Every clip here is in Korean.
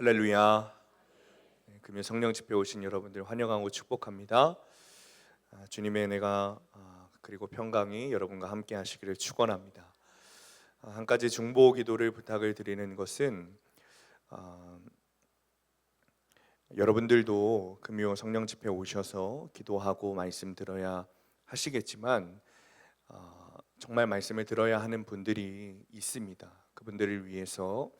할렐루야. 금요 성령 집회 오신 여러분들 환영하고 축복합니다. 주님의 은혜가 그리고 평강이 여러분과 함께 하시기를 축원합니다. 한 가지 중보 기도를 부탁을 드리는 것은 여러분들도 금요 성령 집회 오셔서 기도하고 말씀 들어야 하시겠지만 정말 말씀을 들어야 하는 분들이 있습니다. 그분들을 위해서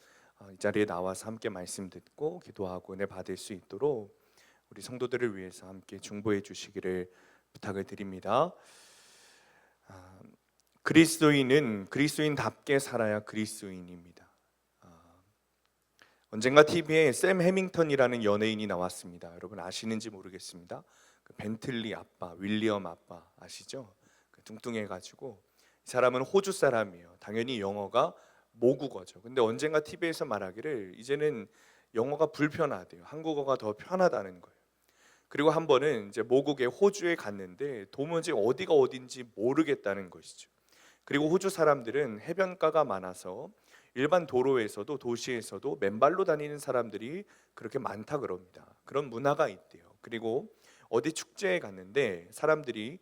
이 자리에 나와서 함께 말씀 듣고 기도하고 은혜 받을 수 있도록 우리 성도들을 위해서 함께 중보해 주시기를 부탁을 드립니다. 그리스도인은 그리스도인답게 살아야 그리스도인입니다. 언젠가 TV에 샘 해밍턴이라는 연예인이 나왔습니다. 여러분 아시는지 모르겠습니다. 그 벤틀리 아빠, 윌리엄 아빠 아시죠? 뚱뚱해가지고 이 사람은 호주 사람이에요. 당연히 영어가 모국어죠. 근데 언젠가 TV에서 말하기를 이제는 영어가 불편하대요. 한국어가 더 편하다는 거예요. 그리고 한 번은 이제 모국의 호주에 갔는데 도무지 어디가 어딘지 모르겠다는 것이죠. 그리고 호주 사람들은 해변가가 많아서 일반 도로에서도 도시에서도 맨발로 다니는 사람들이 그렇게 많다 그럽니다. 그런 문화가 있대요. 그리고 어디 축제에 갔는데 사람들이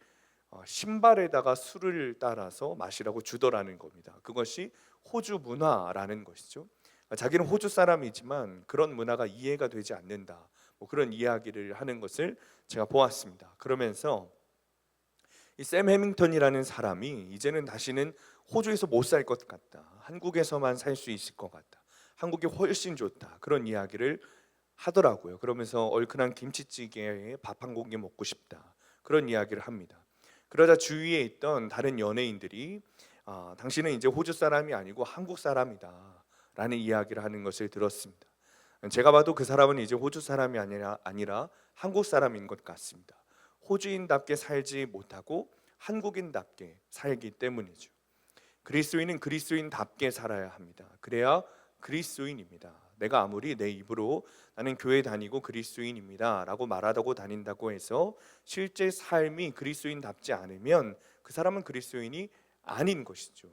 신발에다가 술을 따라서 마시라고 주더라는 겁니다. 그것이 호주 문화라는 것이죠. 자기는 호주 사람이지만 그런 문화가 이해가 되지 않는다, 그런 이야기를 하는 것을 제가 보았습니다. 그러면서 이 샘 해밍턴이라는 사람이 이제는 다시는 호주에서 못 살 것 같다, 한국에서만 살 수 있을 것 같다, 한국이 훨씬 좋다, 그런 이야기를 하더라고요. 그러면서 얼큰한 김치찌개에 밥 한 공기 먹고 싶다, 그런 이야기를 합니다. 그러자 주위에 있던 다른 연예인들이 당신은 이제 호주 사람이 아니고 한국 사람이다 라는 이야기를 하는 것을 들었습니다. 제가 봐도 그 사람은 이제 호주 사람이 아니라 한국 사람인 것 같습니다. 호주인답게 살지 못하고 한국인답게 살기 때문이죠. 그리스도인은 그리스도인답게 살아야 합니다. 그래야 그리스도인입니다. 내가 아무리 내 입으로 나는 교회 다니고 그리스도인입니다 라고 말하고 다닌다고 해서 실제 삶이 그리스도인답지 않으면 그 사람은 그리스도인이 아닌 것이죠.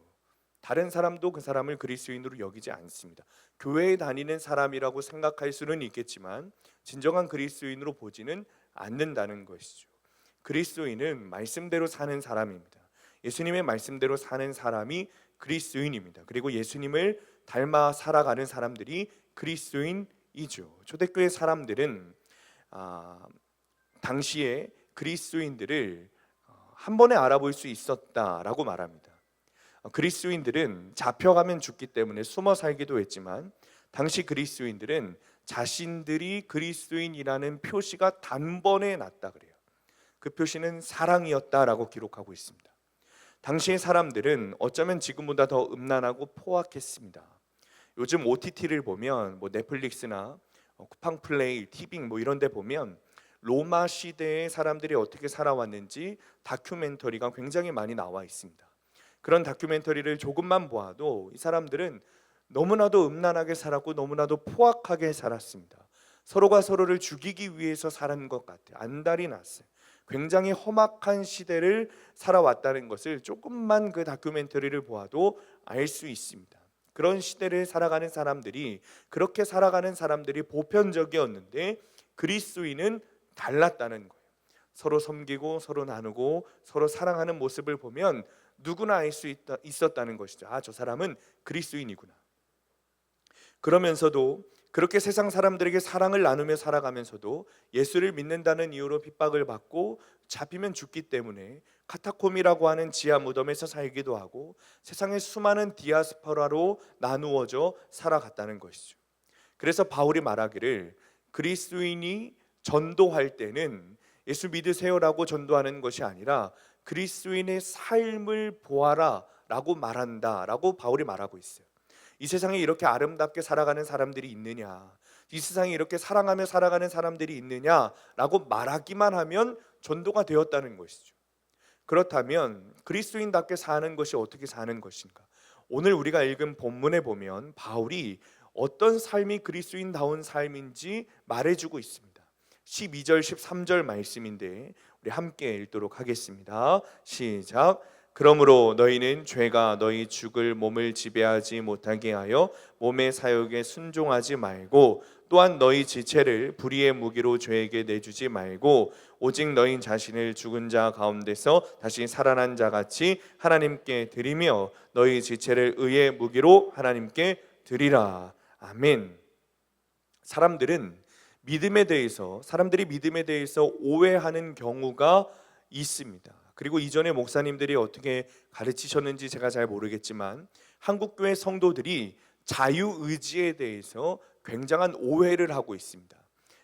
다른 사람도 그 사람을 그리스도인으로 여기지 않습니다. 교회에 다니는 사람이라고 생각할 수는 있겠지만 진정한 그리스도인으로 보지는 않는다는 것이죠. 그리스도인은 말씀대로 사는 사람입니다. 예수님의 말씀대로 사는 사람이 그리스도인입니다. 그리고 예수님을 닮아 살아가는 사람들이 그리스도인이죠. 초대교회 사람들은 당시에 그리스도인들을 한 번에 알아볼 수 있었다라고 말합니다. 그리스도인들은 잡혀가면 죽기 때문에 숨어 살기도 했지만 당시 그리스도인들은 자신들이 그리스도인이라는 표시가 단번에 났다 그래요. 그 표시는 사랑이었다라고 기록하고 있습니다. 당시의 사람들은 어쩌면 지금보다 더 음란하고 포악했습니다. 요즘 OTT를 보면 넷플릭스나 쿠팡 플레이, 티빙 이런 데 보면 로마 시대의 사람들이 어떻게 살아왔는지 다큐멘터리가 굉장히 많이 나와 있습니다. 그런 다큐멘터리를 조금만 보아도 이 사람들은 너무나도 음란하게 살았고 너무나도 포악하게 살았습니다. 서로가 서로를 죽이기 위해서 살은 것 같아요. 안달이 났어요. 굉장히 험악한 시대를 살아왔다는 것을 조금만 그 다큐멘터리를 보아도 알 수 있습니다. 그런 시대를 살아가는 사람들이, 그렇게 살아가는 사람들이 보편적이었는데 그리스도인은 달랐다는 거예요. 서로 섬기고 서로 나누고 서로 사랑하는 모습을 보면 누구나 알 수 있었다는 것이죠. 저 사람은 그리스도인이구나. 그러면서도 그렇게 세상 사람들에게 사랑을 나누며 살아가면서도 예수를 믿는다는 이유로 핍박을 받고 잡히면 죽기 때문에 카타콤이라고 하는 지하 무덤에서 살기도 하고 세상의 수많은 디아스포라로 나누어져 살아갔다는 것이죠. 그래서 바울이 말하기를 그리스도인이 전도할 때는 예수 믿으세요라고 전도하는 것이 아니라 그리스도인의 삶을 보아라 라고 말한다 라고 바울이 말하고 있어요. 이 세상에 이렇게 아름답게 살아가는 사람들이 있느냐, 이 세상에 이렇게 사랑하며 살아가는 사람들이 있느냐라고 말하기만 하면 전도가 되었다는 것이죠. 그렇다면 그리스도인답게 사는 것이 어떻게 사는 것인가? 오늘 우리가 읽은 본문에 보면 바울이 어떤 삶이 그리스도인다운 삶인지 말해주고 있습니다. 12절 13절 말씀인데 우리 함께 읽도록 하겠습니다. 시작. 그러므로 너희는 죄가 너희 죽을 몸을 지배하지 못하게 하여 몸의 사욕에 순종하지 말고, 또한 너희 지체를 불의의 무기로 죄에게 내주지 말고, 오직 너희 자신을 죽은 자 가운데서 다시 살아난 자 같이 하나님께 드리며 너희 지체를 의의 무기로 하나님께 드리라. 아멘. 사람들이 믿음에 대해서 오해하는 경우가 있습니다. 그리고 이전에 목사님들이 어떻게 가르치셨는지 제가 잘 모르겠지만 한국교회 성도들이 자유의지에 대해서 굉장한 오해를 하고 있습니다.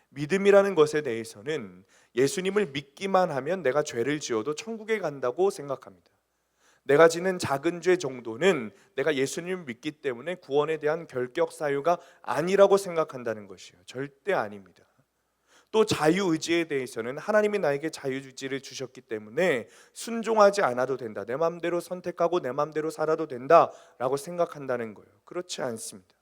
믿음이라는 것에 대해서는 예수님을 믿기만 하면 내가 죄를 지어도 천국에 간다고 생각합니다. 내가 지는 작은 죄 정도는 내가 예수님을 믿기 때문에 구원에 대한 결격 사유가 아니라고 생각한다는 것이에요. 절대 아닙니다. 또 자유의지에 대해서는 하나님이 나에게 자유의지를 주셨기 때문에 순종하지 않아도 된다, 내 마음대로 선택하고 내 마음대로 살아도 된다라고 생각한다는 거예요. 그렇지 않습니다.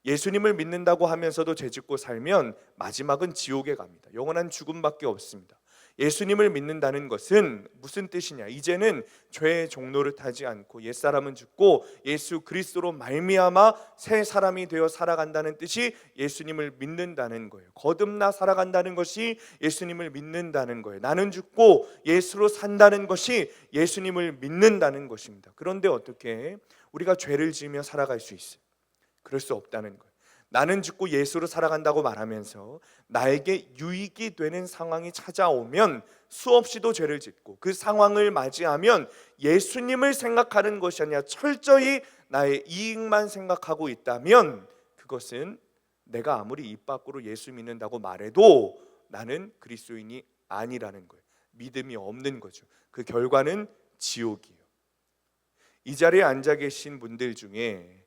예수님을 믿는다고 하면서도 죄짓고 살면 마지막은 지옥에 갑니다. 영원한 죽음밖에 없습니다. 예수님을 믿는다는 것은 무슨 뜻이냐? 이제는 죄의 종노릇 하지 않고 옛사람은 죽고 예수 그리스도로 말미암아 새 사람이 되어 살아간다는 뜻이 예수님을 믿는다는 거예요. 거듭나 살아간다는 것이 예수님을 믿는다는 거예요. 나는 죽고 예수로 산다는 것이 예수님을 믿는다는 것입니다. 그런데 어떻게 우리가 죄를 지으며 살아갈 수 있어요? 그럴 수 없다는 거예요. 나는 죽고 예수로 살아간다고 말하면서 나에게 유익이 되는 상황이 찾아오면 수없이도 죄를 짓고, 그 상황을 맞이하면 예수님을 생각하는 것이 아니라 철저히 나의 이익만 생각하고 있다면 그것은 내가 아무리 입 밖으로 예수 믿는다고 말해도 나는 그리스도인이 아니라는 거예요. 믿음이 없는 거죠. 그 결과는 지옥이에요. 이 자리에 앉아 계신 분들 중에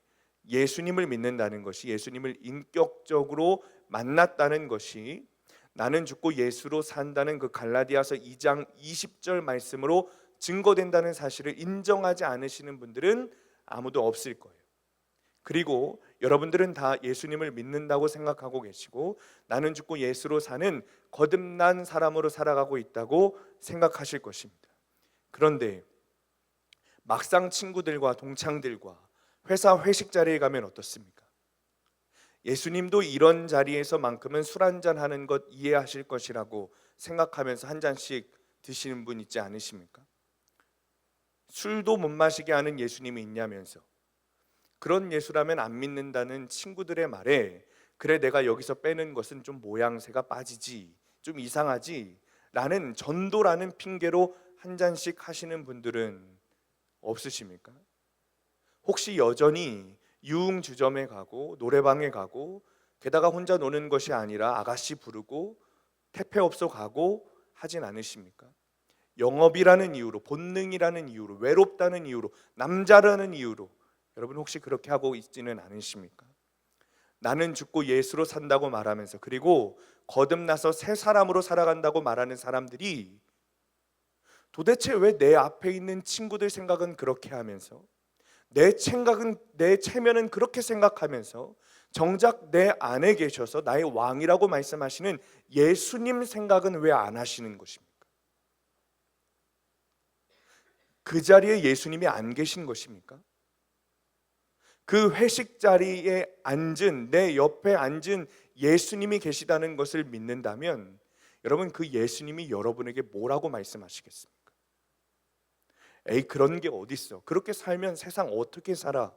예수님을 믿는다는 것이, 예수님을 인격적으로 만났다는 것이 나는 죽고 예수로 산다는 그 갈라디아서 2장 20절 말씀으로 증거된다는 사실을 인정하지 않으시는 분들은 아무도 없을 거예요. 그리고 여러분들은 다 예수님을 믿는다고 생각하고 계시고 나는 죽고 예수로 사는 거듭난 사람으로 살아가고 있다고 생각하실 것입니다. 그런데 막상 친구들과 동창들과 회사 회식 자리에 가면 어떻습니까? 예수님도 이런 자리에서만큼은 술 한잔 하는 것 이해하실 것이라고 생각하면서 한 잔씩 드시는 분 있지 않으십니까? 술도 못 마시게 하는 예수님이 있냐면서, 그런 예수라면 안 믿는다는 친구들의 말에 그래 내가 여기서 빼는 것은 좀 모양새가 빠지지, 좀 이상하지 라는 전도라는 핑계로 한 잔씩 하시는 분들은 없으십니까? 혹시 여전히 유흥주점에 가고 노래방에 가고, 게다가 혼자 노는 것이 아니라 아가씨 부르고 택배업소 가고 하진 않으십니까? 영업이라는 이유로, 본능이라는 이유로, 외롭다는 이유로, 남자라는 이유로 여러분 혹시 그렇게 하고 있지는 않으십니까? 나는 죽고 예수로 산다고 말하면서, 그리고 거듭나서 새 사람으로 살아간다고 말하는 사람들이 도대체 왜 내 앞에 있는 친구들 생각은 그렇게 하면서, 내 체면은 그렇게 생각하면서 정작 내 안에 계셔서 나의 왕이라고 말씀하시는 예수님 생각은 왜 안 하시는 것입니까? 그 자리에 예수님이 안 계신 것입니까? 그 회식 자리에 앉은, 내 옆에 앉은 예수님이 계시다는 것을 믿는다면 여러분, 그 예수님이 여러분에게 뭐라고 말씀하시겠습니까? 에이, 그런 게 어딨어, 그렇게 살면 세상 어떻게 살아?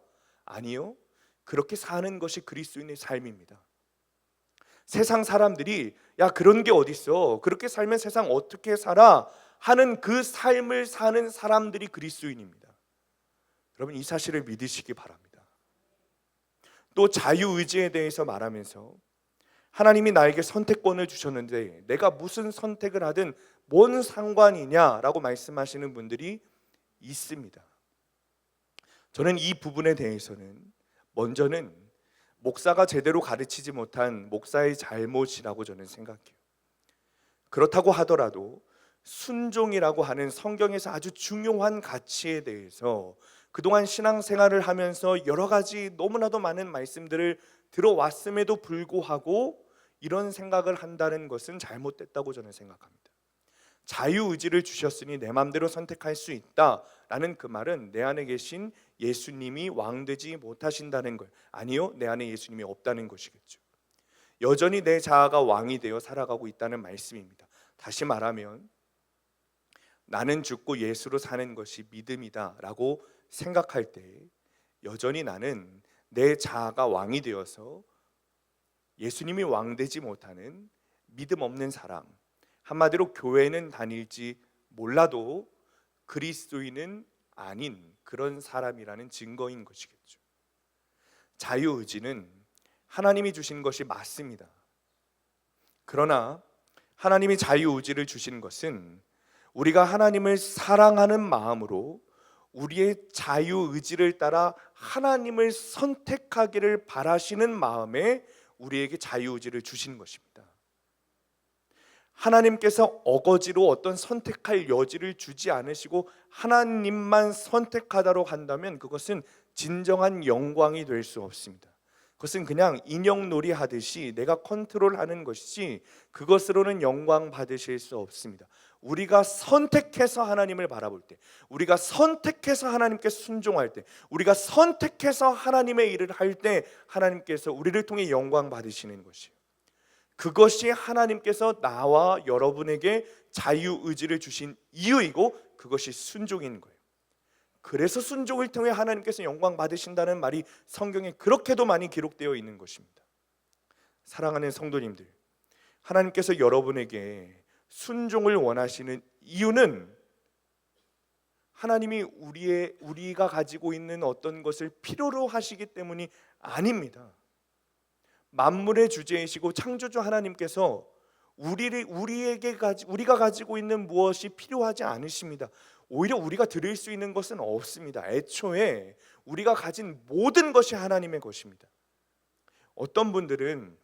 아니요, 그렇게 사는 것이 그리스도인의 삶입니다. 세상 사람들이 야 그런 게 어딨어, 그렇게 살면 세상 어떻게 살아? 하는 그 삶을 사는 사람들이 그리스도인입니다. 여러분, 이 사실을 믿으시기 바랍니다. 또 자유의지에 대해서 말하면서 하나님이 나에게 선택권을 주셨는데 내가 무슨 선택을 하든 뭔 상관이냐라고 말씀하시는 분들이 있습니다. 저는 이 부분에 대해서는 먼저는 목사가 제대로 가르치지 못한 목사의 잘못이라고 저는 생각해요. 그렇다고 하더라도 순종이라고 하는 성경에서 아주 중요한 가치에 대해서 그동안 신앙생활을 하면서 여러 가지 너무나도 많은 말씀들을 들어왔음에도 불구하고 이런 생각을 한다는 것은 잘못됐다고 저는 생각합니다. 자유의지를 주셨으니 내 마음대로 선택할 수 있다 라는 그 말은 내 안에 계신 예수님이 왕되지 못하신다는 거예요. 아니요, 내 안에 예수님이 없다는 것이겠죠. 여전히 내 자아가 왕이 되어 살아가고 있다는 말씀입니다. 다시 말하면 나는 죽고 예수로 사는 것이 믿음이다 라고 생각할 때 여전히 나는 내 자아가 왕이 되어서 예수님이 왕되지 못하는 믿음 없는 사람, 한마디로 교회는 다닐지 몰라도 그리스도인은 아닌 그런 사람이라는 증거인 것이겠죠. 자유의지는 하나님이 주신 것이 맞습니다. 그러나 하나님이 자유의지를 주신 것은 우리가 하나님을 사랑하는 마음으로 우리의 자유의지를 따라 하나님을 선택하기를 바라시는 마음에 우리에게 자유의지를 주신 것입니다. 하나님께서 어거지로 어떤 선택할 여지를 주지 않으시고 하나님만 선택하도록 한다면 그것은 진정한 영광이 될 수 없습니다. 그것은 그냥 인형놀이 하듯이 내가 컨트롤하는 것이지 그것으로는 영광 받으실 수 없습니다. 우리가 선택해서 하나님을 바라볼 때, 우리가 선택해서 하나님께 순종할 때, 우리가 선택해서 하나님의 일을 할 때 하나님께서 우리를 통해 영광 받으시는 것이에요. 그것이 하나님께서 나와 여러분에게 자유의지를 주신 이유이고 그것이 순종인 거예요. 그래서 순종을 통해 하나님께서 영광 받으신다는 말이 성경에 그렇게도 많이 기록되어 있는 것입니다. 사랑하는 성도님들, 하나님께서 여러분에게 순종을 원하시는 이유는 하나님이 우리가 가지고 있는 어떤 것을 필요로 하시기 때문이 아닙니다. 만물의 주제이시고 창조주 하나님께서 우리가 가지고 있는 무엇이 필요하지 않으십니다. 오히려 우리가 드릴 수 있는 것은 없습니다. 애초에 우리가 가진 모든 것이 하나님의 것입니다. 어떤 분들은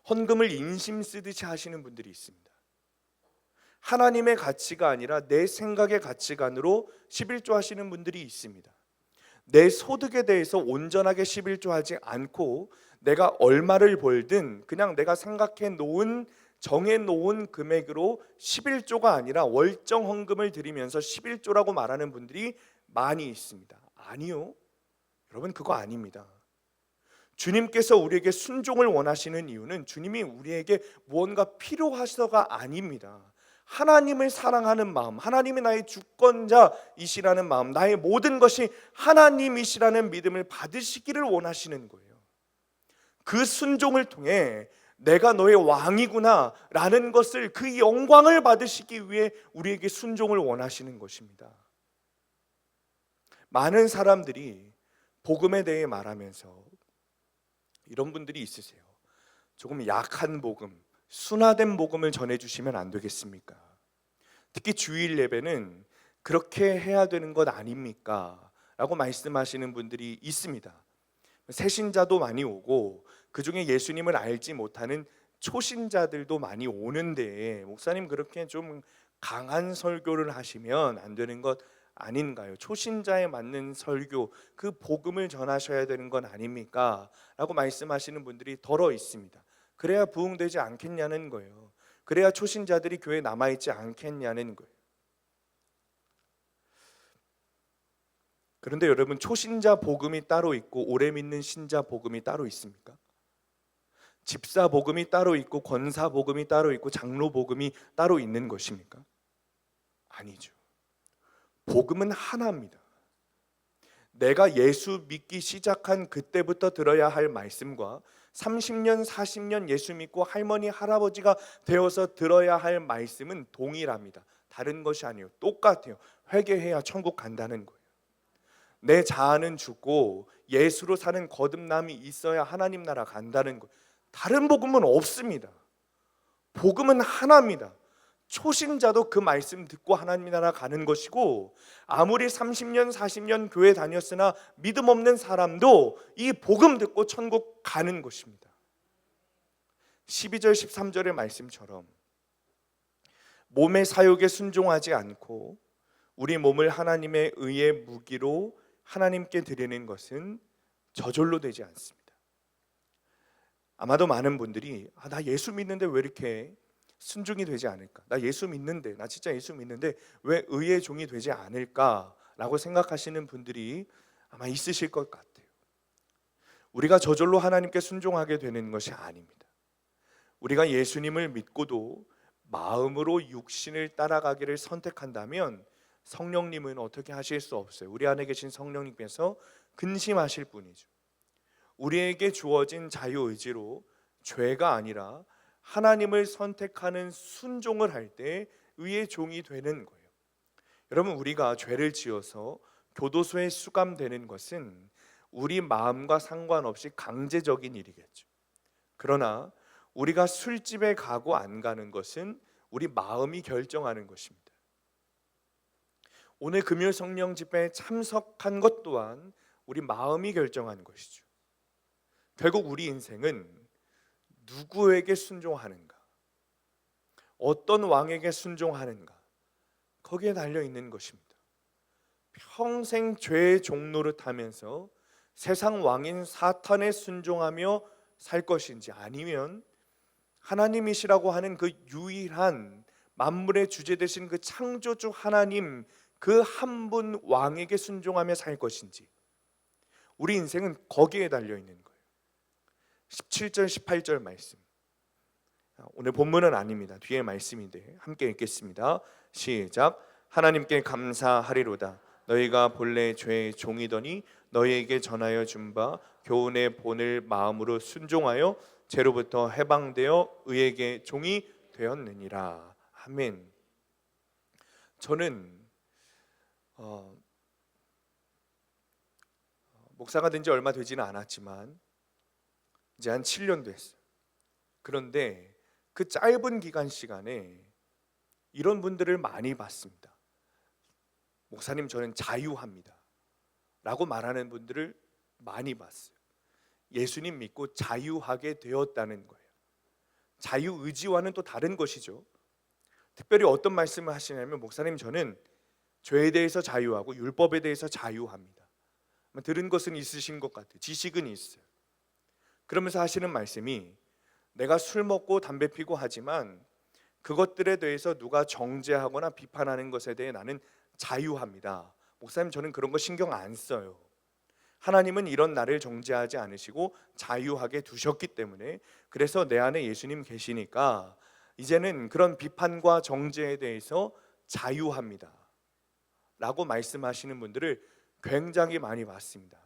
헌금을 인심 쓰듯이 하시는 분들이 있습니다. 하나님의 가치가 아니라 내 생각의 가치관으로 11조 하시는 분들이 있습니다. 내 소득에 대해서 온전하게 11조 하지 않고 내가 얼마를 벌든 그냥 내가 정해놓은 금액으로 11조가 아니라 월정 헌금을 드리면서 11조라고 말하는 분들이 많이 있습니다. 아니요, 여러분, 그거 아닙니다. 주님께서 우리에게 순종을 원하시는 이유는 주님이 우리에게 무언가 필요하셔서가 아닙니다. 하나님을 사랑하는 마음, 하나님이 나의 주권자이시라는 마음, 나의 모든 것이 하나님이시라는 믿음을 받으시기를 원하시는 거예요. 그 순종을 통해 내가 너의 왕이구나 라는 것을, 그 영광을 받으시기 위해 우리에게 순종을 원하시는 것입니다. 많은 사람들이 복음에 대해 말하면서 이런 분들이 있으세요. 조금 약한 복음, 순화된 복음을 전해주시면 안 되겠습니까? 특히 주일 예배는 그렇게 해야 되는 것 아닙니까? 라고 말씀하시는 분들이 있습니다. 새신자도 많이 오고 그 중에 예수님을 알지 못하는 초신자들도 많이 오는데 목사님 그렇게 좀 강한 설교를 하시면 안 되는 것 아닌가요? 초신자에 맞는 설교, 그 복음을 전하셔야 되는 건 아닙니까? 라고 말씀하시는 분들이 덜어 있습니다. 그래야 부흥되지 않겠냐는 거예요. 그래야 초신자들이 교회에 남아있지 않겠냐는 거예요. 그런데 여러분, 초신자 복음이 따로 있고 오래 믿는 신자 복음이 따로 있습니까? 집사 복음이 따로 있고 권사 복음이 따로 있고 장로 복음이 따로 있는 것입니까? 아니죠. 복음은 하나입니다. 내가 예수 믿기 시작한 그때부터 들어야 할 말씀과 30년, 40년 예수 믿고 할머니, 할아버지가 되어서 들어야 할 말씀은 동일합니다. 다른 것이 아니에요. 똑같아요. 회개해야 천국 간다는 거예요. 내 자아는 죽고 예수로 사는 거듭남이 있어야 하나님 나라 간다는 거예요. 다른 복음은 없습니다. 복음은 하나입니다. 초신자도 그 말씀 듣고 하나님 나라 가는 것이고, 아무리 30년 40년 교회 다녔으나 믿음 없는 사람도 이 복음 듣고 천국 가는 것입니다. 12절 13절의 말씀처럼 몸의 사욕에 순종하지 않고 우리 몸을 하나님의 의의 무기로 하나님께 드리는 것은 저절로 되지 않습니다. 아마도 많은 분들이 나 예수 믿는데 왜 이렇게 순종이 되지 않을까? 나 예수 믿는데, 나 진짜 예수 믿는데 왜 의의 종이 되지 않을까라고 생각하시는 분들이 아마 있으실 것 같아요. 우리가 저절로 하나님께 순종하게 되는 것이 아닙니다. 우리가 예수님을 믿고도 마음으로 육신을 따라가기를 선택한다면 성령님은 어떻게 하실 수 없어요. 우리 안에 계신 성령님께서 근심하실 뿐이죠. 우리에게 주어진 자유의지로 죄가 아니라 하나님을 선택하는 순종을 할 때 의의 종이 되는 거예요. 여러분, 우리가 죄를 지어서 교도소에 수감되는 것은 우리 마음과 상관없이 강제적인 일이겠죠. 그러나 우리가 술집에 가고 안 가는 것은 우리 마음이 결정하는 것입니다. 오늘 금요 성령 집회에 참석한 것 또한 우리 마음이 결정한 것이죠. 결국 우리 인생은 누구에게 순종하는가, 어떤 왕에게 순종하는가, 거기에 달려 있는 것입니다. 평생 죄의 종노릇하면서 세상 왕인 사탄에 순종하며 살 것인지, 아니면 하나님이시라고 하는 그 유일한 만물의 주제 되신 그 창조주 하나님, 그 한 분 왕에게 순종하며 살 것인지, 우리 인생은 거기에 달려 있는 거예요. 17절 18절 말씀, 오늘 본문은 아닙니다. 뒤에 말씀인데 함께 읽겠습니다. 시작. 하나님께 감사하리로다. 너희가 본래 죄의 종이더니 너희에게 전하여 준 바 교훈의 본을 마음으로 순종하여 죄로부터 해방되어 의에게 종이 되었느니라. 아멘. 저는 목사가 된 지 얼마 되지는 않았지만 이제 한 7년 됐어요. 그런데 그 짧은 기간 시간에 이런 분들을 많이 봤습니다. 목사님, 저는 자유합니다 라고 말하는 분들을 많이 봤어요. 예수님 믿고 자유하게 되었다는 거예요. 자유의지와는 또 다른 것이죠. 특별히 어떤 말씀을 하시냐면, 목사님, 저는 죄에 대해서 자유하고 율법에 대해서 자유합니다. 들은 것은 있으신 것 같아요. 지식은 있어요. 그러면서 하시는 말씀이, 내가 술 먹고 담배 피고 하지만 그것들에 대해서 누가 정죄하거나 비판하는 것에 대해 나는 자유합니다. 목사님, 저는 그런 거 신경 안 써요. 하나님은 이런 나를 정죄하지 않으시고 자유하게 두셨기 때문에, 그래서 내 안에 예수님 계시니까 이제는 그런 비판과 정죄에 대해서 자유합니다 라고 말씀하시는 분들을 굉장히 많이 봤습니다.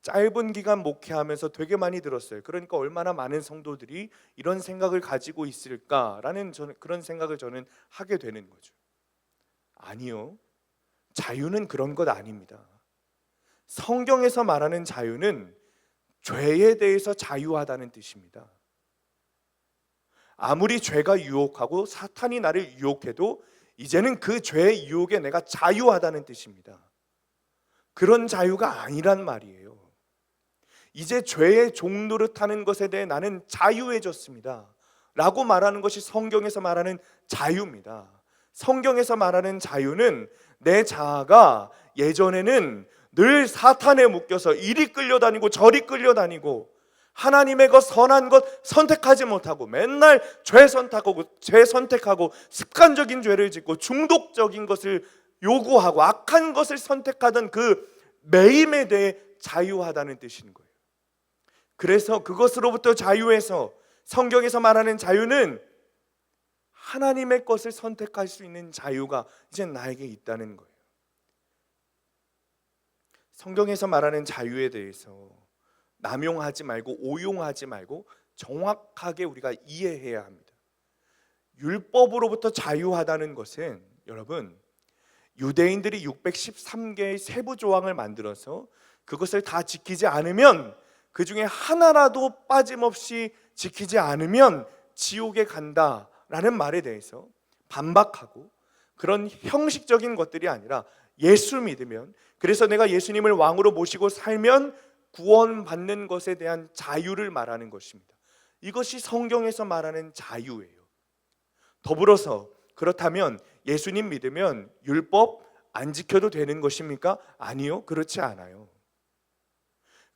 짧은 기간 목회하면서 되게 많이 들었어요. 그러니까 얼마나 많은 성도들이 이런 생각을 가지고 있을까라는 그런 생각을 저는 하게 되는 거죠. 아니요, 자유는 그런 것 아닙니다. 성경에서 말하는 자유는 죄에 대해서 자유하다는 뜻입니다. 아무리 죄가 유혹하고 사탄이 나를 유혹해도 이제는 그 죄의 유혹에 내가 자유하다는 뜻입니다. 그런 자유가 아니란 말이에요. 이제 죄의 종노릇하는 것에 대해 나는 자유해졌습니다 라고 말하는 것이 성경에서 말하는 자유입니다. 성경에서 말하는 자유는 내 자아가 예전에는 늘 사탄에 묶여서 이리 끌려다니고 저리 끌려다니고 하나님의 것, 선한 것 선택하지 못하고 맨날 죄 선택하고 습관적인 죄를 짓고 중독적인 것을 요구하고 악한 것을 선택하던 그 매임에 대해 자유하다는 뜻인 거예요. 그래서 그것으로부터 자유해서 성경에서 말하는 자유는 하나님의 것을 선택할 수 있는 자유가 이제 나에게 있다는 거예요. 성경에서 말하는 자유에 대해서 남용하지 말고 오용하지 말고 정확하게 우리가 이해해야 합니다. 율법으로부터 자유하다는 것은, 여러분, 유대인들이 613개의 세부 조항을 만들어서 그것을 다 지키지 않으면, 그 중에 하나라도 빠짐없이 지키지 않으면 지옥에 간다라는 말에 대해서 반박하고, 그런 형식적인 것들이 아니라 예수 믿으면, 그래서 내가 예수님을 왕으로 모시고 살면 구원받는 것에 대한 자유를 말하는 것입니다. 이것이 성경에서 말하는 자유예요. 더불어서, 그렇다면 예수님 믿으면 율법 안 지켜도 되는 것입니까? 아니요, 그렇지 않아요.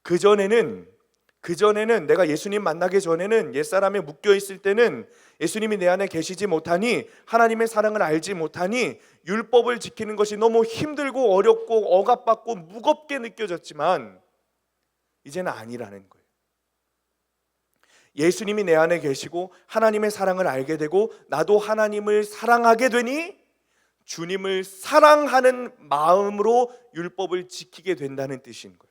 그전에는 그전에는 내가 예수님 만나기 전에는 옛사람에 묶여 있을 때는 예수님이 내 안에 계시지 못하니 하나님의 사랑을 알지 못하니 율법을 지키는 것이 너무 힘들고 어렵고 억압받고 무겁게 느껴졌지만 이제는 아니라는 거예요. 예수님이 내 안에 계시고 하나님의 사랑을 알게 되고 나도 하나님을 사랑하게 되니 주님을 사랑하는 마음으로 율법을 지키게 된다는 뜻인 거예요.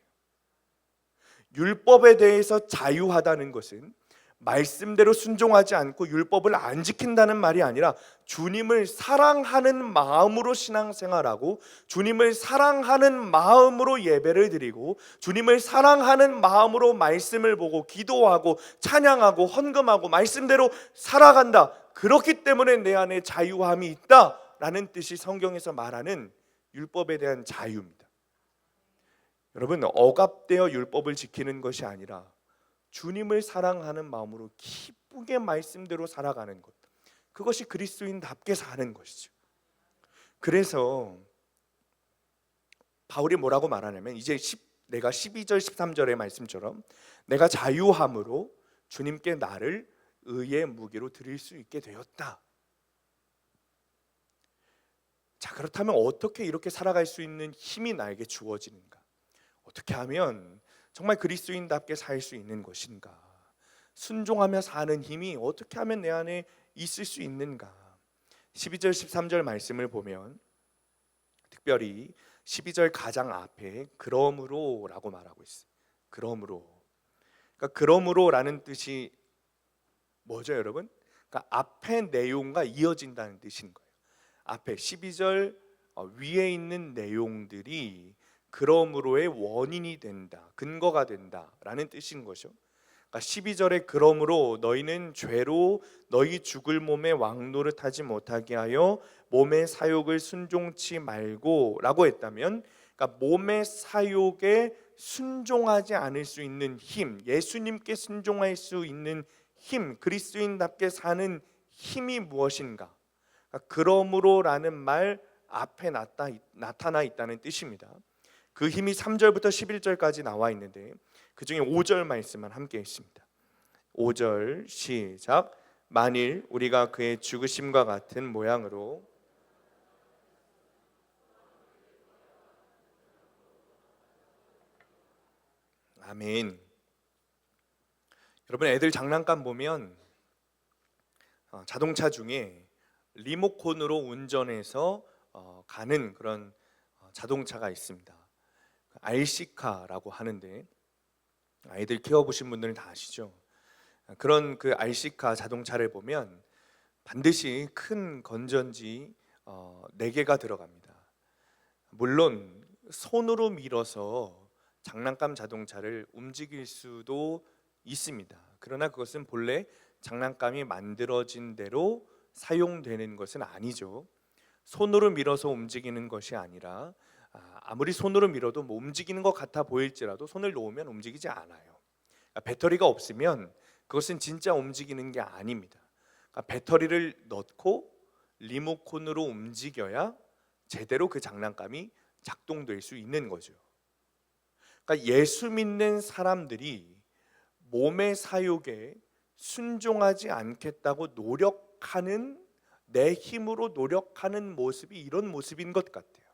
율법에 대해서 자유하다는 것은 말씀대로 순종하지 않고 율법을 안 지킨다는 말이 아니라 주님을 사랑하는 마음으로 신앙생활하고 주님을 사랑하는 마음으로 예배를 드리고 주님을 사랑하는 마음으로 말씀을 보고 기도하고 찬양하고 헌금하고 말씀대로 살아간다. 그렇기 때문에 내 안에 자유함이 있다라는 뜻이 성경에서 말하는 율법에 대한 자유입니다. 여러분, 억압되어 율법을 지키는 것이 아니라 주님을 사랑하는 마음으로 기쁘게 말씀대로 살아가는 것, 그것이 그리스도인답게 사는 것이죠. 그래서 바울이 뭐라고 말하냐면 이제 내가 12절 13절의 말씀처럼 내가 자유함으로 주님께 나를 의의 무게로 드릴 수 있게 되었다. 자, 그렇다면 어떻게 이렇게 살아갈 수 있는 힘이 나에게 주어지는가? 어떻게 하면 정말 그리스도인답게 살 수 있는 것인가? 순종하며 사는 힘이 어떻게 하면 내 안에 있을 수 있는가? 12절 13절 말씀을 보면 특별히 12절 가장 앞에 그러므로라고 말하고 있어요. 그러므로. 그러니까 그러므로라는 뜻이 뭐죠, 여러분? 그러니까 앞의 내용과 이어진다는 뜻인 거예요. 앞에 12절 위에 있는 내용들이 그러므로의 원인이 된다, 근거가 된다라는 뜻인 거죠. 그러니까 12절에 그러므로 너희는 죄로 너희 죽을 몸의 왕노릇하지 못하게 하여 몸의 사욕을 순종치 말고 라고 했다면, 그러니까 몸의 사욕에 순종하지 않을 수 있는 힘, 예수님께 순종할 수 있는 힘, 그리스도인답게 사는 힘이 무엇인가? 그러니까 그러므로라는 말 앞에 나타나 있다는 뜻입니다. 그 힘이 3절부터 11절까지 나와 있는데 그 중에 5절 말씀만 함께 있습니다. 5절 시작. 만일 우리가 그의 죽으심과 같은 모양으로 아멘. 여러분, 애들 장난감 보면 자동차 중에 리모컨으로 운전해서 가는 그런 자동차가 있습니다. RC카라고 하는데 아이들 키워보신 분들은 다 아시죠? 그런 그 RC카 자동차를 보면 반드시 큰 건전지 4개가 들어갑니다. 물론 손으로 밀어서 장난감 자동차를 움직일 수도 있습니다. 그러나 그것은 본래 장난감이 만들어진 대로 사용되는 것은 아니죠. 손으로 밀어서 움직이는 것이 아니라 아무리 손으로 밀어도 뭐 움직이는 것 같아 보일지라도 손을 놓으면 움직이지 않아요. 배터리가 없으면 그것은 진짜 움직이는 게 아닙니다. 배터리를 넣고 리모컨으로 움직여야 제대로 그 장난감이 작동될 수 있는 거죠. 그러니까 예수 믿는 사람들이 몸의 사욕에 순종하지 않겠다고 노력하는, 내 힘으로 노력하는 모습이 이런 모습인 것 같아요.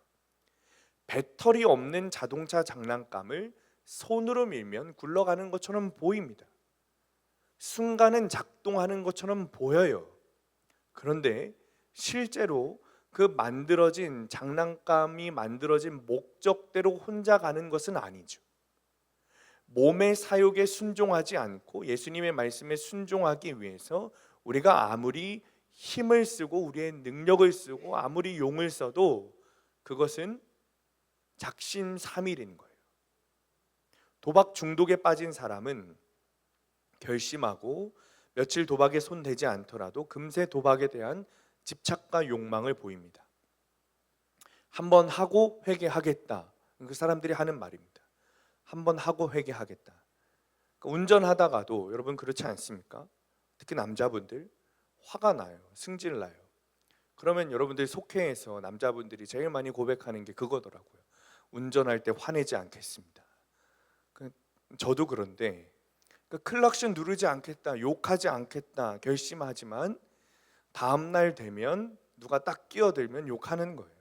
배터리 없는 자동차 장난감을 손으로 밀면 굴러가는 것처럼 보입니다. 순간은 작동하는 것처럼 보여요. 그런데 실제로 그 만들어진 장난감이 만들어진 목적대로 혼자 가는 것은 아니죠. 몸의 사욕에 순종하지 않고 예수님의 말씀에 순종하기 위해서 우리가 아무리 힘을 쓰고 우리의 능력을 쓰고 아무리 용을 써도 그것은 작심삼일인 거예요. 도박 중독에 빠진 사람은 결심하고 며칠 도박에 손대지 않더라도 금세 도박에 대한 집착과 욕망을 보입니다. 한번 하고 회개하겠다, 그 사람들이 하는 말입니다. 한번 하고 회개하겠다. 그러니까 운전하다가도 여러분 그렇지 않습니까? 특히 남자분들 화가 나요, 승질 나요. 그러면 여러분들 속회에서 남자분들이 제일 많이 고백하는 게 그거더라고요. 운전할 때 화내지 않겠습니다. 저도 그런데 클락션 누르지 않겠다, 욕하지 않겠다 결심하지만 다음 날 되면 누가 딱 끼어들면 욕하는 거예요.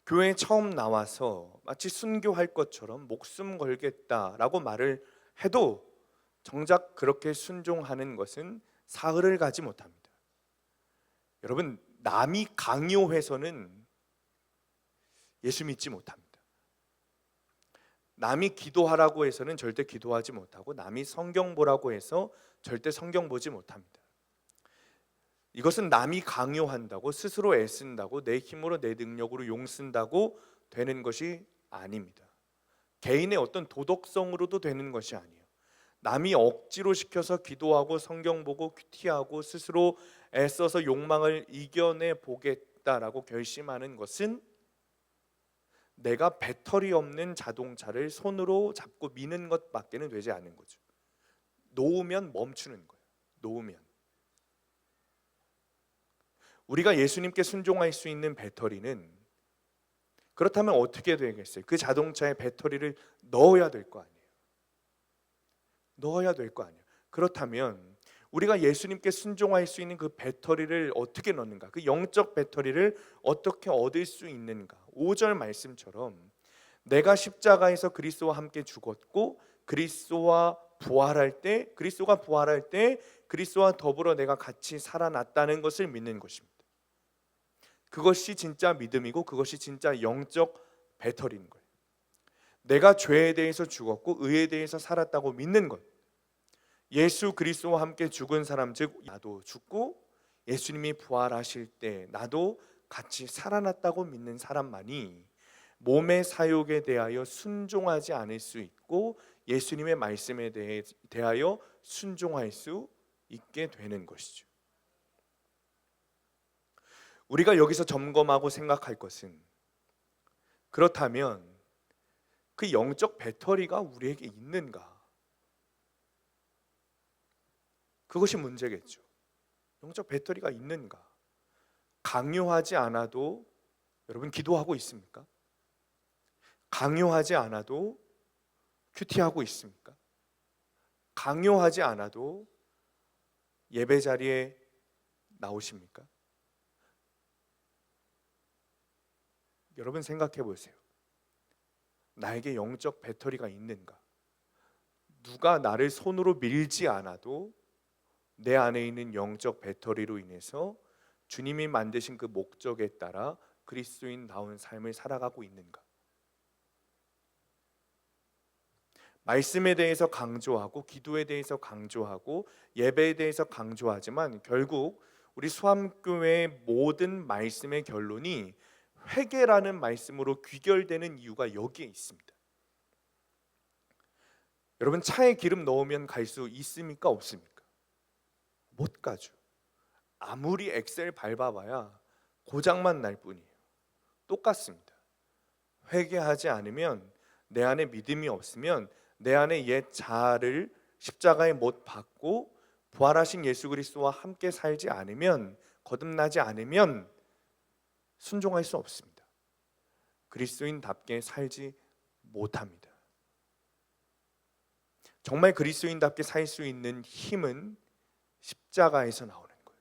교회에 처음 나와서 마치 순교할 것처럼 목숨 걸겠다라고 말을 해도 정작 그렇게 순종하는 것은 사흘을 가지 못합니다. 여러분, 남이 강요해서는 예수 믿지 못합니다. 남이 기도하라고 해서는 절대 기도하지 못하고, 남이 성경 보라고 해서 절대 성경 보지 못합니다. 이것은 남이 강요한다고, 스스로 애쓴다고, 내 힘으로 내 능력으로 용쓴다고 되는 것이 아닙니다. 개인의 어떤 도덕성으로도 되는 것이 아니에요. 남이 억지로 시켜서 기도하고 성경 보고 큐티하고 스스로 애써서 욕망을 이겨내 보겠다라고 결심하는 것은 내가 배터리 없는 자동차를 손으로 잡고 미는 것밖에는 되지 않는 거죠. 놓으면 멈추는 거예요. 놓으면. 우리가 예수님께 순종할 수 있는 배터리는, 그렇다면 어떻게 되겠어요? 그 자동차에 배터리를 넣어야 될 거 아니에요. 넣어야 될 거 아니에요. 그렇다면 우리가 예수님께 순종할 수 있는 그 배터리를 어떻게 넣는가? 그 영적 배터리를 어떻게 얻을 수 있는가? 5절 말씀처럼 내가 십자가에서 그리스도와 함께 죽었고 그리스도가 부활할 때 그리스도와 더불어 내가 같이 살아났다는 것을 믿는 것입니다. 그것이 진짜 믿음이고 그것이 진짜 영적 배터리인 거예요. 내가 죄에 대해서 죽었고 의에 대해서 살았다고 믿는 것. 예수 그리스도와 함께 죽은 사람, 즉 나도 죽고 예수님이 부활하실 때 나도 같이 살아났다고 믿는 사람만이 몸의 사욕에 대하여 순종하지 않을 수 있고 예수님의 말씀에 대하여 순종할 수 있게 되는 것이죠. 우리가 여기서 점검하고 생각할 것은, 그렇다면 그 영적 배터리가 우리에게 있는가? 그것이 문제겠죠. 영적 배터리가 있는가? 강요하지 않아도 여러분 기도하고 있습니까? 강요하지 않아도 큐티하고 있습니까? 강요하지 않아도 예배 자리에 나오십니까? 여러분 생각해 보세요. 나에게 영적 배터리가 있는가? 누가 나를 손으로 밀지 않아도 내 안에 있는 영적 배터리로 인해서 주님이 만드신 그 목적에 따라 그리스도인다운 삶을 살아가고 있는가? 말씀에 대해서 강조하고 기도에 대해서 강조하고 예배에 대해서 강조하지만 결국 우리 수암교회의 모든 말씀의 결론이 회개라는 말씀으로 귀결되는 이유가 여기에 있습니다. 여러분, 차에 기름 넣으면 갈 수 있습니까? 없습니까? 못 가죠. 아무리 엑셀 밟아봐야 고장만 날 뿐이에요. 똑같습니다. 회개하지 않으면, 내 안에 믿음이 없으면, 내 안에 옛 자아를 십자가에 못 박고 부활하신 예수 그리스도와 함께 살지 않으면, 거듭나지 않으면 순종할 수 없습니다. 그리스도인답게 살지 못합니다. 정말 그리스도인답게 살 수 있는 힘은 십자가에서 나오는 거예요.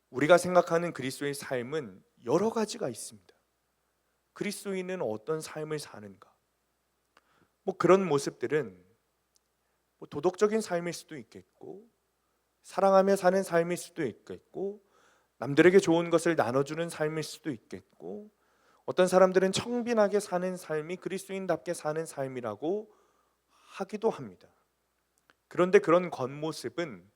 우리가 생각하는 그리스도의 삶은 여러 가지가 있습니다. 그리스도인은 어떤 삶을 사는가? 그런 모습들은 도덕적인 삶일 수도 있겠고, 사랑하며 사는 삶일 수도 있겠고, 남들에게 좋은 것을 나눠주는 삶일 수도 있겠고, 어떤 사람들은 청빈하게 사는 삶이 그리스도인답게 사는 삶이라고 하기도 합니다. 그런데 그런 겉모습은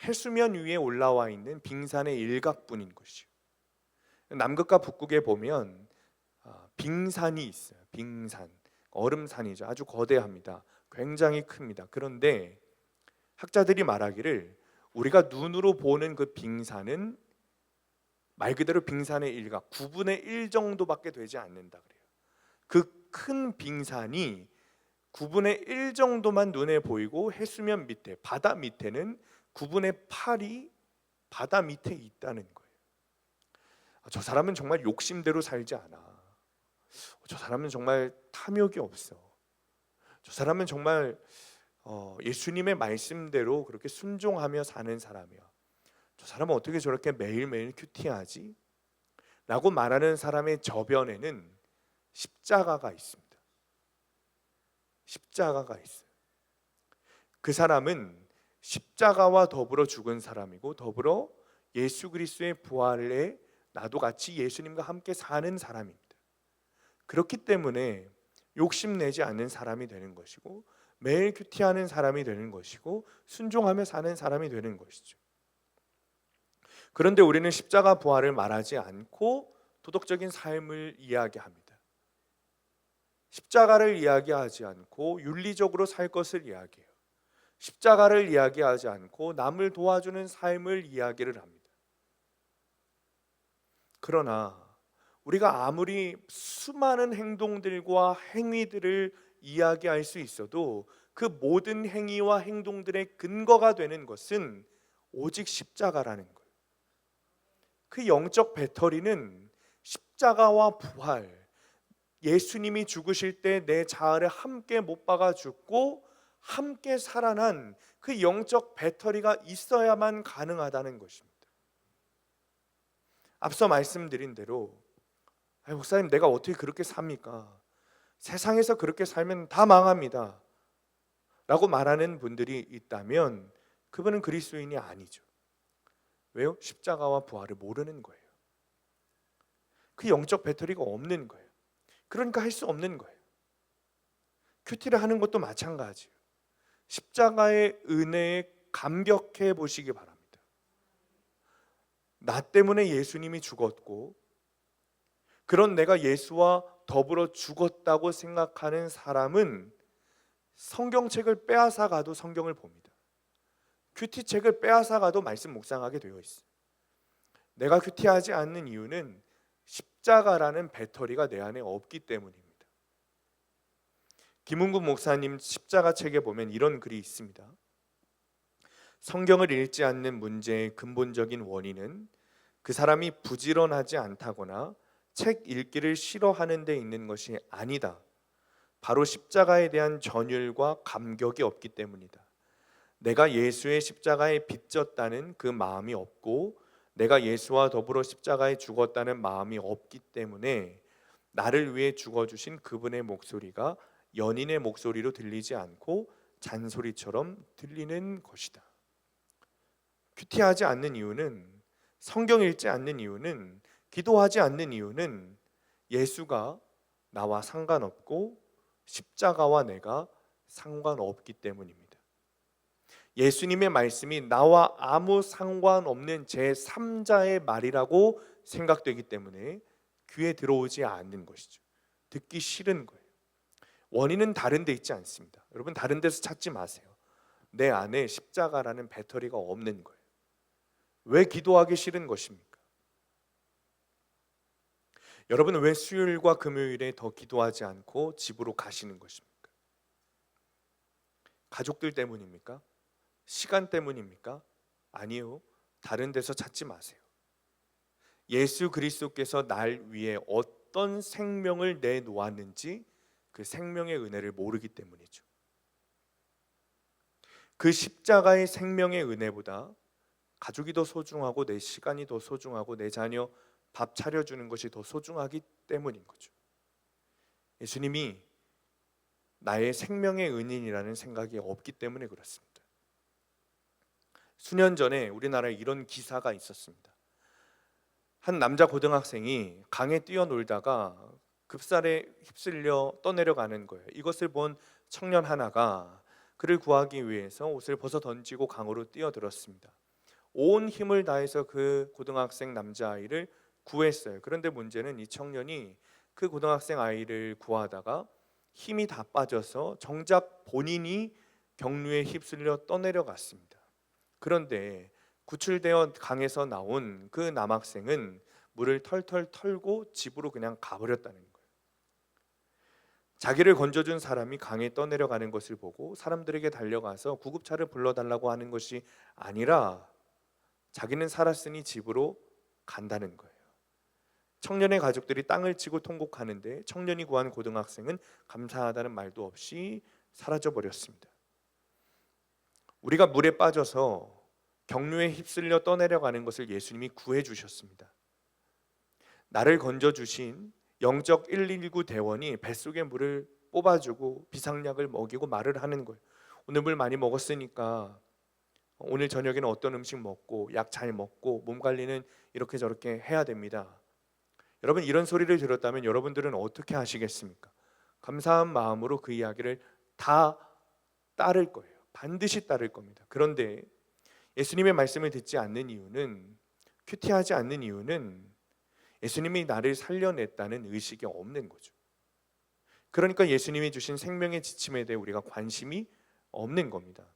해수면 위에 올라와 있는 빙산의 일각뿐인 것이요. 남극과 북극에 보면 빙산이 있어요. 빙산, 얼음산이죠. 아주 거대합니다. 굉장히 큽니다. 그런데 학자들이 말하기를 우리가 눈으로 보는 그 빙산은 말 그대로 빙산의 일각 9분의 1 정도밖에 되지 않는다 그래요. 그 큰 빙산이 9분의 1 정도만 눈에 보이고 해수면 밑에, 바다 밑에는 9분의 8이 바다 밑에 있다는 거예요. 저 사람은 정말 욕심대로 살지 않아. 저 사람은 정말 탐욕이 없어. 저 사람은 정말 예수님의 말씀대로 그렇게 순종하며 사는 사람이야. 저 사람은 어떻게 저렇게 매일매일 큐티하지? 라고 말하는 사람의 저변에는 십자가가 있습니다. 십자가가 있어요. 그 사람은 십자가와 더불어 죽은 사람이고, 더불어 예수 그리스도의 부활에 나도 같이 예수님과 함께 사는 사람입니다. 그렇기 때문에 욕심내지 않는 사람이 되는 것이고, 매일 큐티하는 사람이 되는 것이고, 순종하며 사는 사람이 되는 것이죠. 그런데 우리는 십자가 부활을 말하지 않고 도덕적인 삶을 이야기합니다. 십자가를 이야기하지 않고 윤리적으로 살 것을 이야기해요. 십자가를 이야기하지 않고 남을 도와주는 삶을 이야기를 합니다. 그러나 우리가 아무리 수많은 행동들과 행위들을 이야기할 수 있어도 그 모든 행위와 행동들의 근거가 되는 것은 오직 십자가라는 거예요. 그 영적 배터리는 십자가와 부활, 예수님이 죽으실 때 내 자아를 함께 못 박아 죽고 함께 살아난 그 영적 배터리가 있어야만 가능하다는 것입니다. 앞서 말씀드린 대로 목사님, 내가 어떻게 그렇게 삽니까? 세상에서 그렇게 살면 다 망합니다 라고 말하는 분들이 있다면 그분은 그리스도인이 아니죠. 왜요? 십자가와 부활을 모르는 거예요. 그 영적 배터리가 없는 거예요. 그러니까 할 수 없는 거예요. 큐티를 하는 것도 마찬가지예요. 십자가의 은혜에 감격해 보시기 바랍니다. 나 때문에 예수님이 죽었고, 그런 내가 예수와 더불어 죽었다고 생각하는 사람은 성경책을 빼앗아 가도 성경을 봅니다. 큐티책을 빼앗아 가도 말씀 묵상하게 되어 있어요. 내가 큐티하지 않는 이유는 십자가라는 배터리가 내 안에 없기 때문입니다. 김은국 목사님 십자가 책에 보면 이런 글이 있습니다. 성경을 읽지 않는 문제의 근본적인 원인은 그 사람이 부지런하지 않다거나 책 읽기를 싫어하는 데 있는 것이 아니다. 바로 십자가에 대한 전율과 감격이 없기 때문이다. 내가 예수의 십자가에 빚졌다는 그 마음이 없고, 내가 예수와 더불어 십자가에 죽었다는 마음이 없기 때문에 나를 위해 죽어주신 그분의 목소리가 연인의 목소리로 들리지 않고 잔소리처럼 들리는 것이다. 큐티하지 않는 이유는, 성경 읽지 않는 이유는, 기도하지 않는 이유는 예수가 나와 상관없고 십자가와 내가 상관없기 때문입니다. 예수님의 말씀이 나와 아무 상관없는 제3자의 말이라고 생각되기 때문에 귀에 들어오지 않는 것이죠. 듣기 싫은 거예요. 원인은 다른 데 있지 않습니다. 여러분, 다른 데서 찾지 마세요. 내 안에 십자가라는 배터리가 없는 거예요. 왜 기도하기 싫은 것입니까? 여러분, 왜 수요일과 금요일에 더 기도하지 않고 집으로 가시는 것입니까? 가족들 때문입니까? 시간 때문입니까? 아니요. 다른 데서 찾지 마세요. 예수 그리스도께서 날 위해 어떤 생명을 내놓았는지 그 생명의 은혜를 모르기 때문이죠. 그 십자가의 생명의 은혜보다 가족이 더 소중하고, 내 시간이 더 소중하고, 내 자녀 밥 차려주는 것이 더 소중하기 때문인 거죠. 예수님이 나의 생명의 은인이라는 생각이 없기 때문에 그렇습니다. 수년 전에 우리나라에 이런 기사가 있었습니다. 한 남자 고등학생이 강에 뛰어놀다가 급살에 휩쓸려 떠내려가는 거예요. 이것을 본 청년 하나가 그를 구하기 위해서 옷을 벗어 던지고 강으로 뛰어들었습니다. 온 힘을 다해서 그 고등학생 남자아이를 구했어요. 그런데 문제는 이 청년이 그 고등학생 아이를 구하다가 힘이 다 빠져서 정작 본인이 경류에 휩쓸려 떠내려갔습니다. 그런데 구출되어 강에서 나온 그 남학생은 물을 털털 털고 집으로 그냥 가버렸다는 거예요. 자기를 건져준 사람이 강에 떠내려가는 것을 보고 사람들에게 달려가서 구급차를 불러달라고 하는 것이 아니라 자기는 살았으니 집으로 간다는 거예요. 청년의 가족들이 땅을 치고 통곡하는데 청년이 구한 고등학생은 감사하다는 말도 없이 사라져 버렸습니다. 우리가 물에 빠져서 경류에 휩쓸려 떠내려가는 것을 예수님이 구해 주셨습니다. 나를 건져 주신 영적 119 대원이 뱃속의 물을 뽑아주고 비상약을 먹이고 말을 하는 거예요. 오늘 물 많이 먹었으니까 오늘 저녁에는 어떤 음식 먹고 약 잘 먹고 몸 관리는 이렇게 저렇게 해야 됩니다. 여러분, 이런 소리를 들었다면 여러분들은 어떻게 하시겠습니까? 감사한 마음으로 그 이야기를 다 따를 거예요. 반드시 따를 겁니다. 그런데 예수님의 말씀을 듣지 않는 이유는, 큐티하지 않는 이유는 예수님이 나를 살려냈다는 의식이 없는 거죠. 그러니까 예수님이 주신 생명의 지침에 대해 우리가 관심이 없는 겁니다.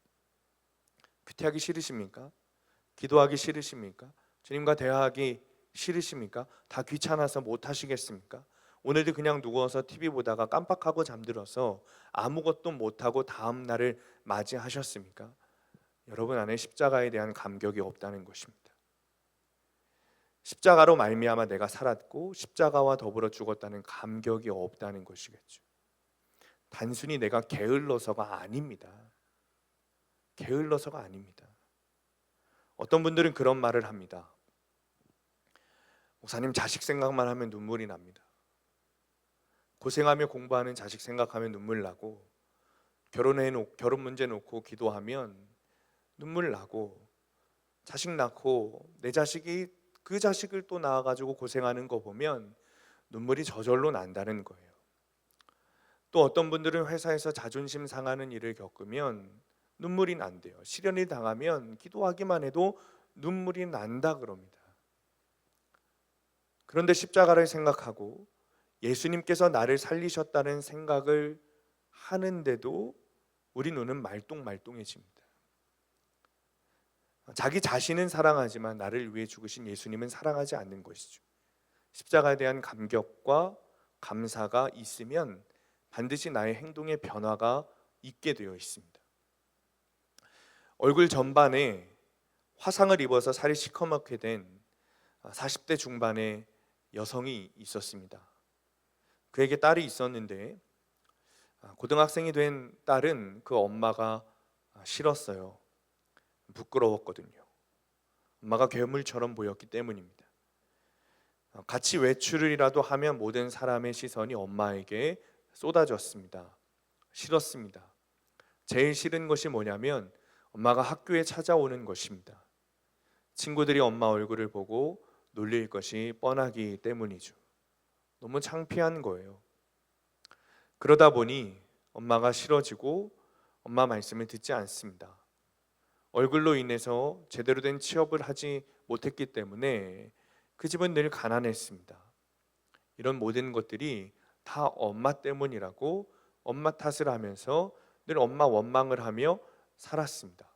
큐티하기 싫으십니까? 기도하기 싫으십니까? 주님과 대화하기 싫으십니까? 다 귀찮아서 못 하시겠습니까? 오늘도 그냥 누워서 TV 보다가 깜빡하고 잠들어서 아무것도 못하고 다음 날을 맞이하셨습니까? 여러분 안에 십자가에 대한 감격이 없다는 것입니다. 십자가로 말미암아 내가 살았고 십자가와 더불어 죽었다는 감격이 없다는 것이겠죠. 단순히 내가 게을러서가 아닙니다. 게을러서가 아닙니다. 어떤 분들은 그런 말을 합니다. 목사님, 자식 생각만 하면 눈물이 납니다. 고생하며 공부하는 자식 생각하면 눈물 나고, 결혼 문제 놓고 기도하면 눈물 나고, 자식 낳고 내 자식이 그 자식을 또 낳아가지고 고생하는 거 보면 눈물이 저절로 난다는 거예요. 또 어떤 분들은 회사에서 자존심 상하는 일을 겪으면 눈물이 난대요. 시련이 당하면 기도하기만 해도 눈물이 난다 그럽니다. 그런데 십자가를 생각하고 예수님께서 나를 살리셨다는 생각을 하는데도 우리 눈은 말똥말똥해집니다. 자기 자신은 사랑하지만 나를 위해 죽으신 예수님은 사랑하지 않는 것이죠. 십자가에 대한 감격과 감사가 있으면 반드시 나의 행동의 변화가 있게 되어 있습니다. 얼굴 전반에 화상을 입어서 살이 시커멓게 된 40대 중반의 여성이 있었습니다. 그에게 딸이 있었는데 고등학생이 된 딸은 그 엄마가 싫었어요. 부끄러웠거든요. 엄마가 괴물처럼 보였기 때문입니다. 같이 외출이라도 하면 모든 사람의 시선이 엄마에게 쏟아졌습니다. 싫었습니다. 제일 싫은 것이 뭐냐면 엄마가 학교에 찾아오는 것입니다. 친구들이 엄마 얼굴을 보고 놀릴 것이 뻔하기 때문이죠. 너무 창피한 거예요. 그러다 보니 엄마가 싫어지고 엄마 말씀을 듣지 않습니다. 얼굴로 인해서 제대로 된 취업을 하지 못했기 때문에 그 집은 늘 가난했습니다. 이런 모든 것들이 다 엄마 때문이라고 엄마 탓을 하면서 늘 엄마 원망을 하며 살았습니다.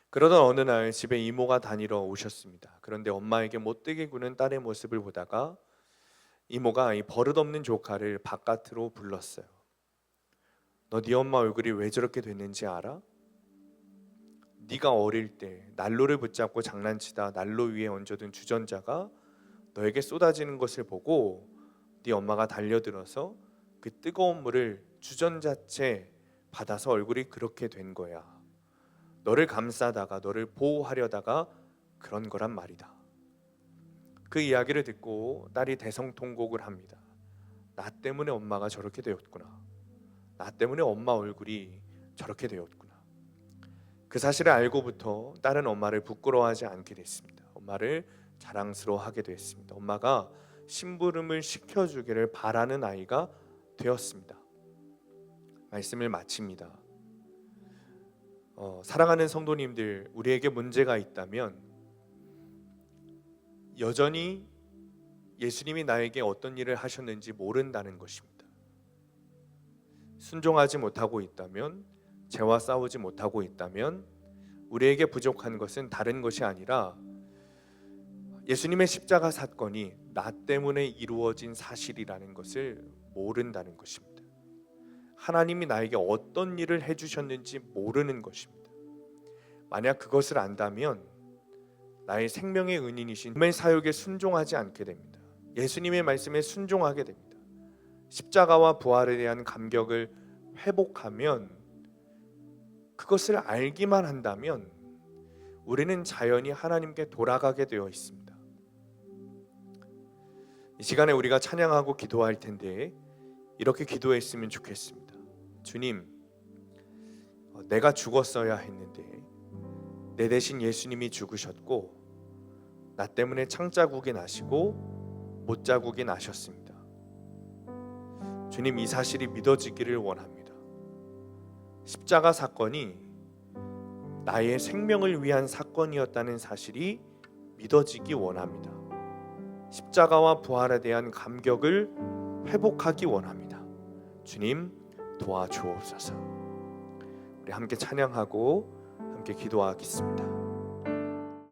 그러던 어느 날 집에 이모가 다니러 오셨습니다. 그런데 엄마에게 못되게 구는 딸의 모습을 보다가 이모가 이 버릇없는 조카를 바깥으로 불렀어요. 너 네 엄마 얼굴이 왜 저렇게 됐는지 알아? 네가 어릴 때 난로를 붙잡고 장난치다 난로 위에 얹어둔 주전자가 너에게 쏟아지는 것을 보고 네 엄마가 달려들어서 그 뜨거운 물을 주전자채 받아서 얼굴이 그렇게 된 거야. 너를 감싸다가 너를 보호하려다가 그런 거란 말이다. 그 이야기를 듣고 딸이 대성통곡을 합니다. 나 때문에 엄마가 저렇게 되었구나. 나 때문에 엄마 얼굴이 저렇게 되었구나. 그 사실을 알고부터 딸은 엄마를 부끄러워하지 않게 됐습니다. 엄마를 자랑스러워하게 됐습니다. 엄마가 심부름을 시켜주기를 바라는 아이가 되었습니다. 말씀을 마칩니다. 사랑하는 성도님들, 우리에게 문제가 있다면 여전히 예수님이 나에게 어떤 일을 하셨는지 모른다는 것입니다. 순종하지 못하고 있다면, 죄와 싸우지 못하고 있다면 우리에게 부족한 것은 다른 것이 아니라 예수님의 십자가 사건이 나 때문에 이루어진 사실이라는 것을 모른다는 것입니다. 하나님이 나에게 어떤 일을 해주셨는지 모르는 것입니다. 만약 그것을 안다면 나의 생명의 은인이신 주님의 사역에 순종하지 않게 됩니다. 예수님의 말씀에 순종하게 됩니다. 십자가와 부활에 대한 감격을 회복하면, 그것을 알기만 한다면 우리는 자연히 하나님께 돌아가게 되어 있습니다. 이 시간에 우리가 찬양하고 기도할 텐데 이렇게 기도했으면 좋겠습니다. 주님, 내가 죽었어야 했는데 내 대신 예수님이 죽으셨고 나 때문에 창자국이 나시고 못자국이 나셨습니다. 주님, 이 사실이 믿어지기를 원합니다. 십자가 사건이 나의 생명을 위한 사건이었다는 사실이 믿어지기 원합니다. 십자가와 부활에 대한 감격을 회복하기 원합니다. 주님, 도와주옵소서. 우리 함께 찬양하고 함께 기도하겠습니다.